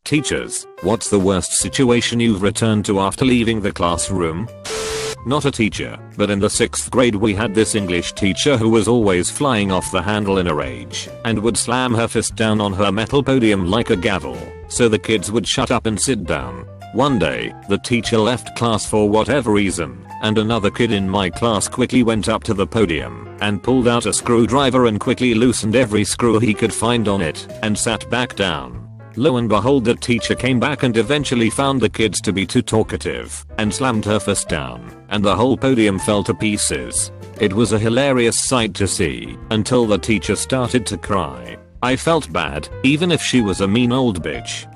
Teachers, what's the worst situation you've returned to after leaving the classroom? Not a teacher, but in the 6th grade we had this English teacher who was always flying off the handle in a rage and would slam her fist down on her metal podium like a gavel, so the kids would shut up and sit down. One day, the teacher left class for whatever reason, and another kid in my class quickly went up to the podium and pulled out a screwdriver and quickly loosened every screw he could find on it and sat back down. Lo and behold, the teacher came back and eventually found the kids to be too talkative and slammed her fist down, and the whole podium fell to pieces. It was a hilarious sight to see until the teacher started to cry. I felt bad, even if she was a mean old bitch.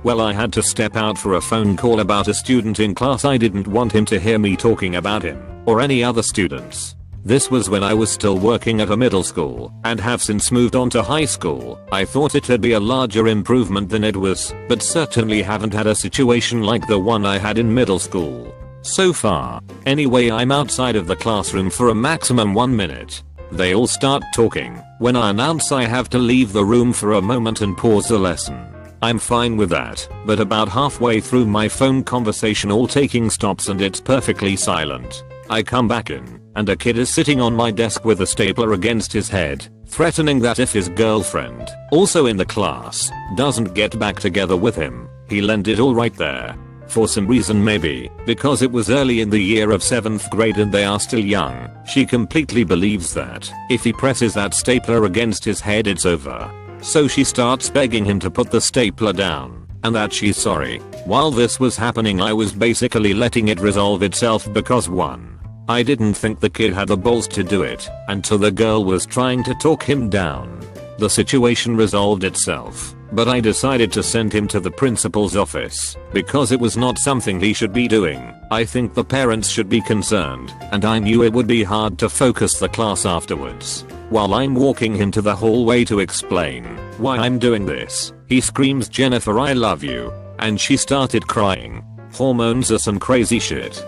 Well, I had to step out for a phone call about a student in class. I didn't want him to hear me talking about him or any other students. This was when I was still working at a middle school and have since moved on to high school. I thought it'd be a larger improvement than it was, but certainly haven't had a situation like the one I had in middle school so far. Anyway, I'm outside of the classroom for a maximum 1 minute. They all start talking. When I announce I have to leave the room for a moment and pause the lesson, I'm fine with that, but about halfway through my phone conversation all taking stops and it's perfectly silent. I come back in, and a kid is sitting on my desk with a stapler against his head, threatening that if his girlfriend, also in the class, doesn't get back together with him, he'll end it all right there. For some reason, maybe because it was early in the year of 7th grade and they are still young, she completely believes that if he presses that stapler against his head it's over. So she starts begging him to put the stapler down and that she's sorry. While this was happening, I was basically letting it resolve itself because 1, I didn't think the kid had the balls to do it until the girl was trying to talk him down. The situation resolved itself, but I decided to send him to the principal's office because it was not something he should be doing. I think the parents should be concerned, and I knew it would be hard to focus the class afterwards. While I'm walking him to the hallway to explain why I'm doing this, he screams, "Jennifer, I love you," and she started crying. Hormones are some crazy shit.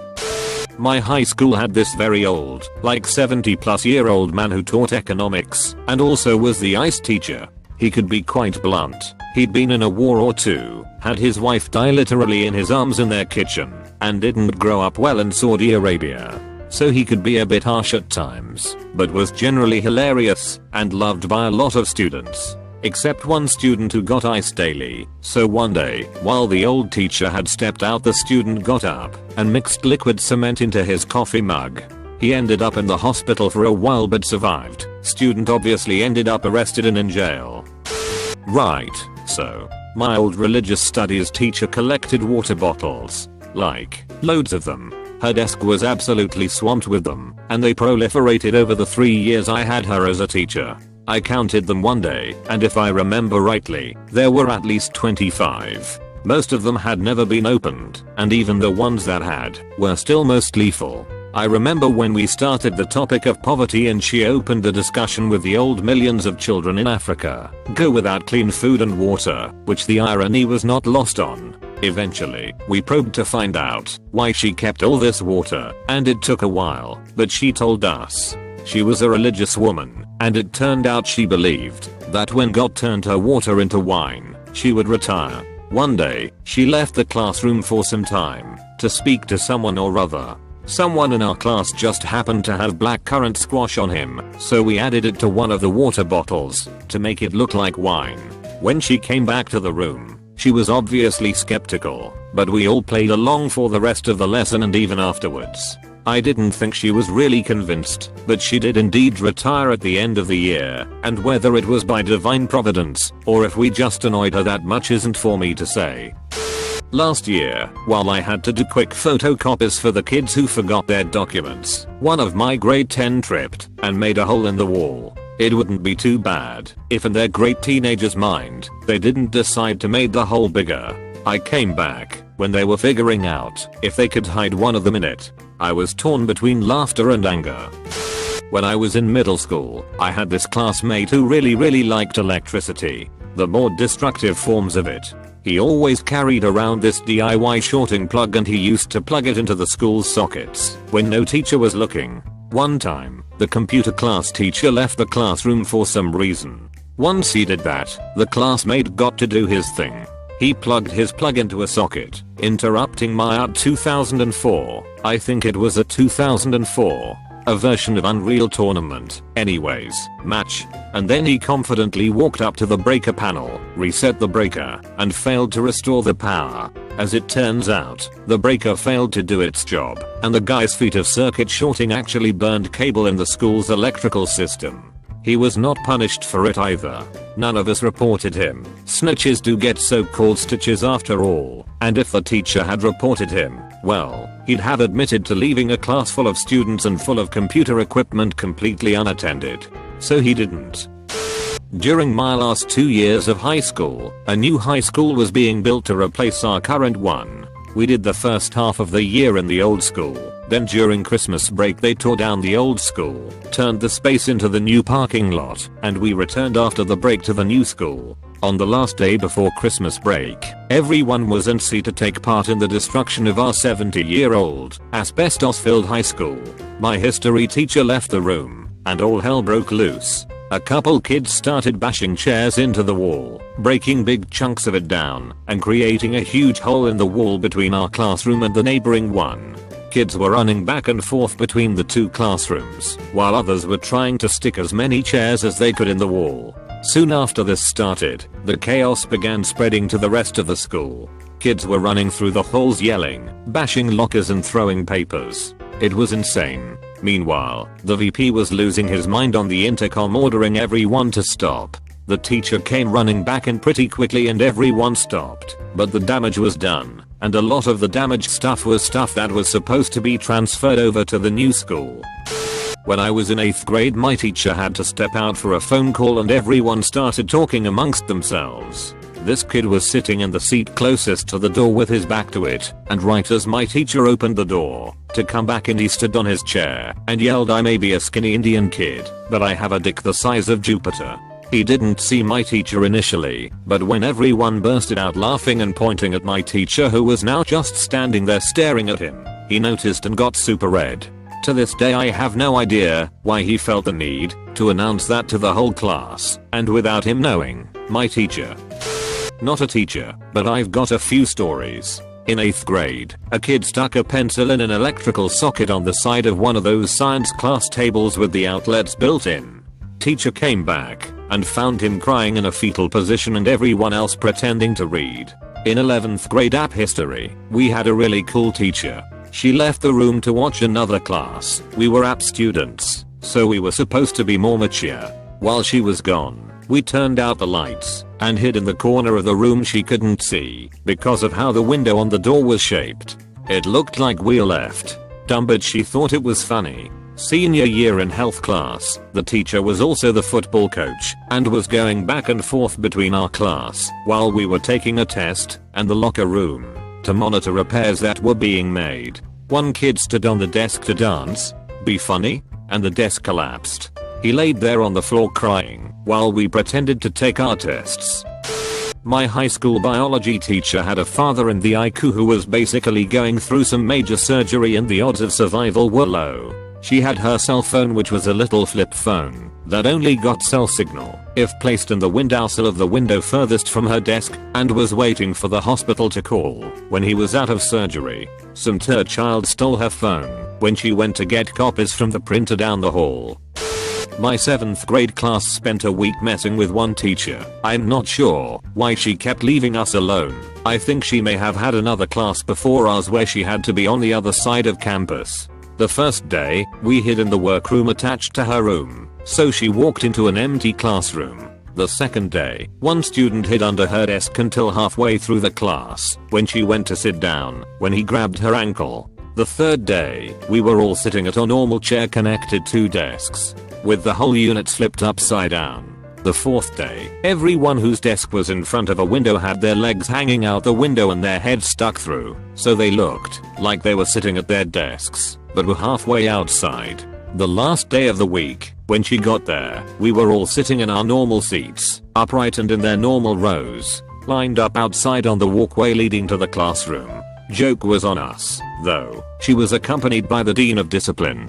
My high school had this very old, like 70-plus-year-old man who taught economics and also was the ICE teacher. He could be quite blunt. He'd been in a war or two, had his wife die literally in his arms in their kitchen, and didn't grow up well in Saudi Arabia. So he could be a bit harsh at times, but was generally hilarious and loved by a lot of students. Except one student who got ice daily. So one day, while the old teacher had stepped out, the student got up and mixed liquid cement into his coffee mug. He ended up in the hospital for a while but survived. Student obviously ended up arrested and in jail. Right, so my old religious studies teacher collected water bottles. Like, loads of them. Her desk was absolutely swamped with them, and they proliferated over the 3 years I had her as a teacher. I counted them one day, and if I remember rightly, there were at least 25. Most of them had never been opened, and even the ones that had were still mostly full. I remember when we started the topic of poverty and she opened the discussion with the old millions of children in Africa go without clean food and water, which the irony was not lost on. Eventually, we probed to find out why she kept all this water, and it took a while, but she told us she was a religious woman, and it turned out she believed that when God turned her water into wine, she would retire. One day, she left the classroom for some time to speak to someone or other. Someone in our class just happened to have blackcurrant squash on him, so we added it to one of the water bottles to make it look like wine. When she came back to the room, she was obviously skeptical, but we all played along for the rest of the lesson and even afterwards. I didn't think she was really convinced, but she did indeed retire at the end of the year, and whether it was by divine providence or if we just annoyed her that much isn't for me to say. Last year, while I had to do quick photocopies for the kids who forgot their documents, one of my grade 10 tripped and made a hole in the wall. It wouldn't be too bad if in their great teenager's mind, they didn't decide to make the hole bigger. I came back when they were figuring out if they could hide one of them in it. I was torn between laughter and anger. When I was in middle school, I had this classmate who really liked electricity, the more destructive forms of it. He always carried around this DIY shorting plug and he used to plug it into the school's sockets when no teacher was looking. One time, the computer class teacher left the classroom for some reason. Once he did that, the classmate got to do his thing. He plugged his plug into a socket, interrupting my 2004, I think it was a 2004, a version of Unreal Tournament, anyways, match, and then he confidently walked up to the breaker panel, reset the breaker, and failed to restore the power. As it turns out, the breaker failed to do its job, and the guy's feat of circuit shorting actually burned cable in the school's electrical system. He was not punished for it either. None of us reported him. Snitches do get so-called stitches after all, and if the teacher had reported him, well, he'd have admitted to leaving a class full of students and full of computer equipment completely unattended. So he didn't. During my last 2 years of high school, a new high school was being built to replace our current one. We did the first half of the year in the old school. Then during Christmas break they tore down the old school, turned the space into the new parking lot, and we returned after the break to the new school. On the last day before Christmas break, everyone was antsy to take part in the destruction of our 70-year-old, asbestos-filled high school. My history teacher left the room, and all hell broke loose. A couple kids started bashing chairs into the wall, breaking big chunks of it down, and creating a huge hole in the wall between our classroom and the neighboring one. Kids were running back and forth between the two classrooms, while others were trying to stick as many chairs as they could in the wall. Soon after this started, the chaos began spreading to the rest of the school. Kids were running through the halls yelling, bashing lockers and throwing papers. It was insane. Meanwhile, the VP was losing his mind on the intercom ordering everyone to stop. The teacher came running back in pretty quickly and everyone stopped, but the damage was done, and a lot of the damaged stuff was stuff that was supposed to be transferred over to the new school. When I was in 8th grade, my teacher had to step out for a phone call and everyone started talking amongst themselves. This kid was sitting in the seat closest to the door with his back to it, and right as my teacher opened the door to come back in, he stood on his chair and yelled, "I may be a skinny Indian kid, but I have a dick the size of Jupiter." He didn't see my teacher initially, but when everyone bursted out laughing and pointing at my teacher, who was now just standing there staring at him, he noticed and got super red. To this day I have no idea why he felt the need to announce that to the whole class, and without him knowing, my teacher. Not a teacher, but I've got a few stories. In 8th grade, a kid stuck a pencil in an electrical socket on the side of one of those science class tables with the outlets built in. Teacher came back and found him crying in a fetal position and everyone else pretending to read. In 11th grade app history, we had a really cool teacher. She left the room to watch another class. We were app students, so we were supposed to be more mature. While she was gone, we turned out the lights and hid in the corner of the room she couldn't see because of how the window on the door was shaped. It looked like we left. Dumb, but she thought it was funny. Senior year in health class, the teacher was also the football coach and was going back and forth between our class while we were taking a test and the locker room to monitor repairs that were being made. One kid stood on the desk to dance, be funny, and the desk collapsed. He laid there on the floor crying while we pretended to take our tests. My high school biology teacher had a father in the ICU who was basically going through some major surgery and the odds of survival were low. She had her cell phone, which was a little flip phone that only got cell signal if placed in the windowsill of the window furthest from her desk, and was waiting for the hospital to call when he was out of surgery. Some third child stole her phone when she went to get copies from the printer down the hall. My 7th grade class spent a week messing with one teacher. I'm not sure why she kept leaving us alone. I think she may have had another class before ours where she had to be on the other side of campus. The first day, we hid in the workroom attached to her room, so she walked into an empty classroom. The second day, one student hid under her desk until halfway through the class, when she went to sit down, when he grabbed her ankle. The third day, we were all sitting at a normal chair connected to desks, with the whole unit flipped upside down. The fourth day, everyone whose desk was in front of a window had their legs hanging out the window and their heads stuck through, so they looked like they were sitting at their desks, but were halfway outside. The last day of the week, when she got there, we were all sitting in our normal seats, upright and in their normal rows, lined up outside on the walkway leading to the classroom. Joke was on us, though. She was accompanied by the Dean of Discipline.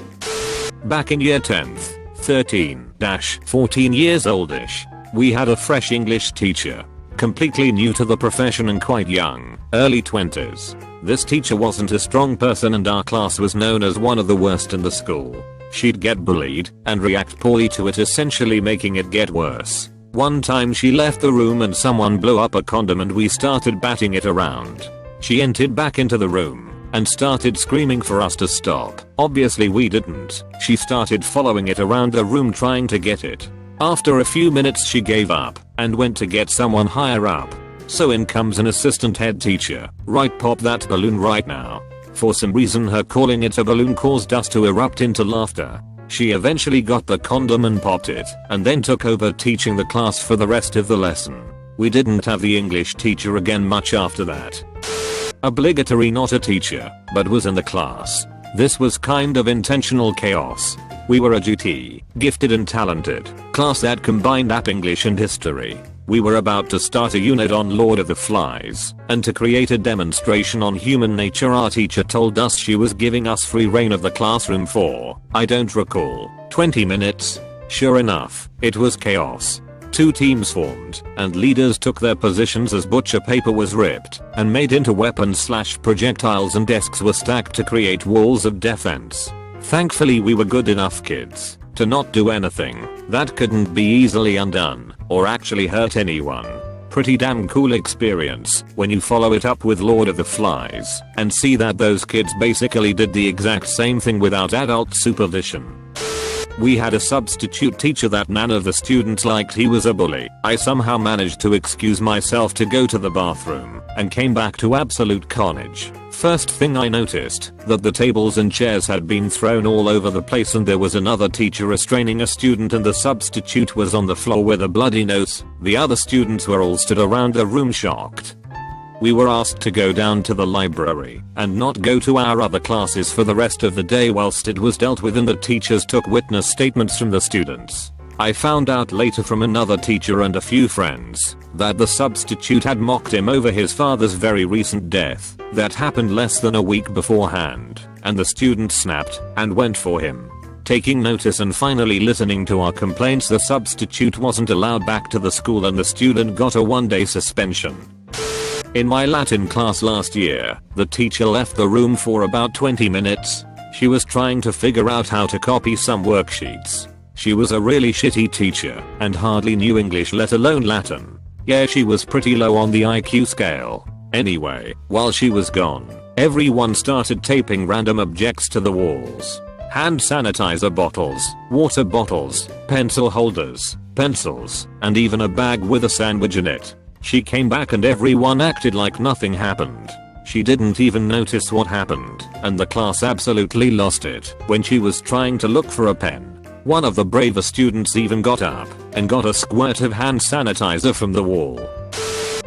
Back in year 10th, 13-14 years oldish, we had a fresh English teacher. completely new to the profession and quite young, early 20s. This teacher wasn't a strong person and our class was known as one of the worst in the school. She'd get bullied and react poorly to it, essentially making it get worse. One time she left the room and someone blew up a condom and we started batting it around. She entered back into the room and started screaming for us to stop. Obviously we didn't. She started following it around the room trying to get it. After a few minutes she gave up and went to get someone higher up. So in comes an assistant head teacher. Right, pop that balloon right now. For some reason her calling it a balloon caused us to erupt into laughter. She eventually got the condom and popped it and then took over teaching the class for the rest of the lesson. We didn't have the English teacher again much after that. Obligatory, not a teacher, but was in the class. This was kind of intentional chaos. We were a GT, gifted and talented, class that combined app English and history. We were about to start a unit on Lord of the Flies, and to create a demonstration on human nature our teacher told us she was giving us free reign of the classroom for, I don't recall, 20 minutes. Sure enough, it was chaos. Two teams formed, and leaders took their positions as butcher paper was ripped and made into weapons/projectiles and desks were stacked to create walls of defense. Thankfully we were good enough kids to not do anything that couldn't be easily undone or actually hurt anyone. Pretty damn cool experience when you follow it up with Lord of the Flies and see that those kids basically did the exact same thing without adult supervision. We had a substitute teacher that none of the students liked. He was a bully. I somehow managed to excuse myself to go to the bathroom and came back to absolute carnage. First thing I noticed that the tables and chairs had been thrown all over the place and there was another teacher restraining a student and the substitute was on the floor with a bloody nose. The other students were all stood around the room shocked. We were asked to go down to the library and not go to our other classes for the rest of the day whilst it was dealt with, and the teachers took witness statements from the students. I found out later from another teacher and a few friends that the substitute had mocked him over his father's very recent death that happened less than a week beforehand, and the student snapped and went for him. Taking notice and finally listening to our complaints, the substitute wasn't allowed back to the school and the student got a 1-day suspension. In my Latin class last year, the teacher left the room for about 20 minutes. She was trying to figure out how to copy some worksheets. She was a really shitty teacher and hardly knew English, let alone Latin. Yeah, she was pretty low on the IQ scale. Anyway, while she was gone, everyone started taping random objects to the walls. Hand sanitizer bottles, water bottles, pencil holders, pencils, and even a bag with a sandwich in it. She came back and everyone acted like nothing happened. She didn't even notice what happened, and the class absolutely lost it when she was trying to look for a pen. One of the braver students even got up and got a squirt of hand sanitizer from the wall.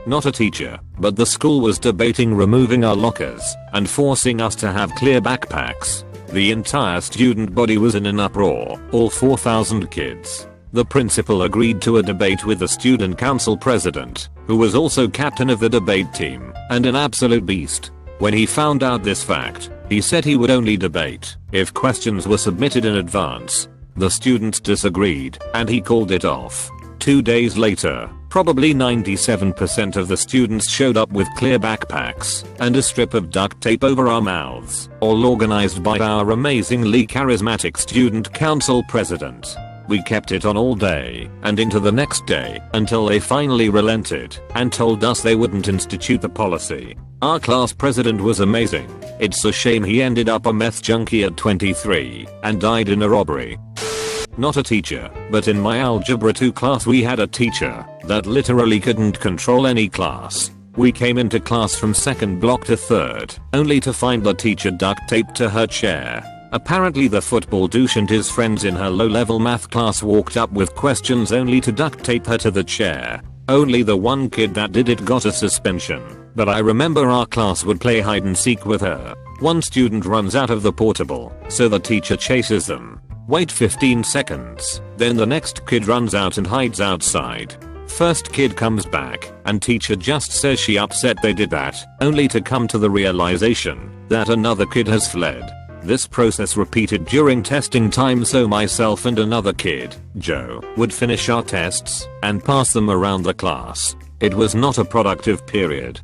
Not a teacher, but the school was debating removing our lockers and forcing us to have clear backpacks. The entire student body was in an uproar, all 4,000 kids. The principal agreed to a debate with the student council president, who was also captain of the debate team, and an absolute beast. When he found out this fact, he said he would only debate if questions were submitted in advance. The students disagreed, and he called it off. 2 days later, probably 97% of the students showed up with clear backpacks and a strip of duct tape over our mouths, all organized by our amazingly charismatic student council president. We kept it on all day and into the next day until they finally relented and told us they wouldn't institute the policy. Our class president was amazing. It's a shame he ended up a meth junkie at 23 and died in a robbery. Not a teacher, but in my Algebra 2 class we had a teacher that literally couldn't control any class. We came into class from second block to third, only to find the teacher duct taped to her chair. Apparently the football douche and his friends in her low-level math class walked up with questions only to duct tape her to the chair. Only the one kid that did it got a suspension, but I remember our class would play hide and seek with her. One student runs out of the portable, so the teacher chases them. Wait 15 seconds, then the next kid runs out and hides outside. First kid comes back, and teacher just says she upset they did that, only to come to the realization that another kid has fled. This process repeated during testing time, so myself and another kid, Joe, would finish our tests and pass them around the class. It was not a productive period.